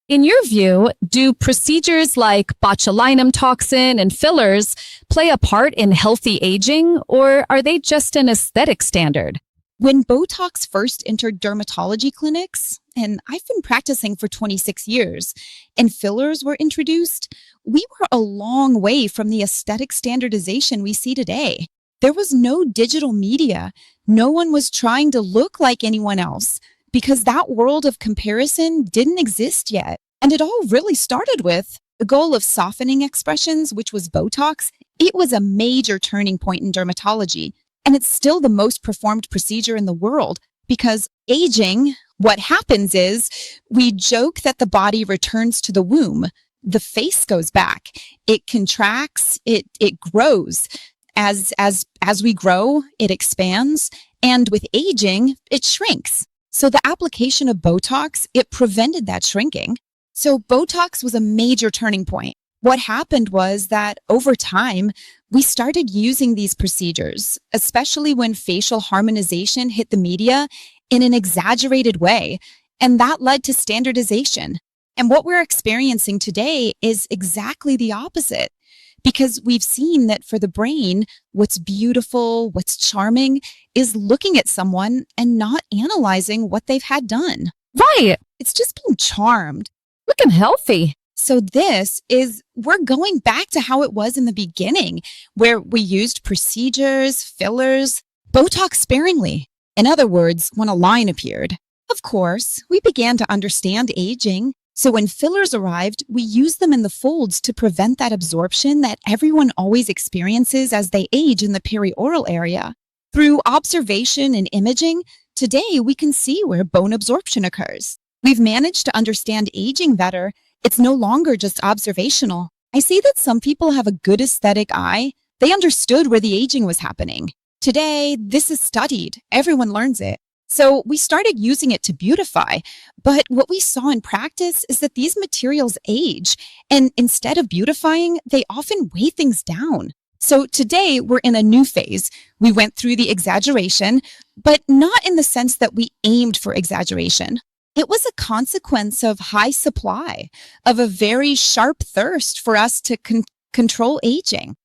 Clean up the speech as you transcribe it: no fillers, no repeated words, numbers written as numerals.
In your view, do procedures like botulinum toxin and fillers play a part in healthy aging, or are they just an aesthetic standard? When Botox first entered dermatology clinics, and I've been practicing for 26 years, and fillers were introduced, we were a long way from the aesthetic standardization we see today. There was no digital media. No one was trying to look like anyone else because that world of comparison didn't exist yet. And it all really started with the goal of softening expressions, which was Botox. It was a major turning point in dermatology. And it's still the most performed procedure in the world because aging, what happens is we joke that the body returns to the womb. The face goes back. It contracts, it grows. As we grow, it expands. And with aging, it shrinks. So the application of Botox, it prevented that shrinking. So Botox was a major turning point. What happened was that over time, we started using these procedures, especially when facial harmonization hit the media in an exaggerated way, and that led to standardization. And what we're experiencing today is exactly the opposite, because we've seen that for the brain, what's beautiful, what's charming is looking at someone and not analyzing what they've had done. Right. It's just being charmed. Looking healthy. So we're going back to how it was in the beginning, where we used procedures, fillers, Botox sparingly. In other words, when a line appeared. Of course, we began to understand aging. So when fillers arrived, we used them in the folds to prevent that absorption that everyone always experiences as they age in the perioral area. Through observation and imaging, today we can see where bone absorption occurs. We've managed to understand aging better. It's no longer just observational. I see that some people have a good aesthetic eye. They understood where the aging was happening. Today, this is studied. Everyone learns it. So we started using it to beautify. But what we saw in practice is that these materials age. And instead of beautifying, they often weigh things down. So today, we're in a new phase. We went through the exaggeration, but not in the sense that we aimed for exaggeration. It was a consequence of high supply, of a very sharp thirst for us to control aging.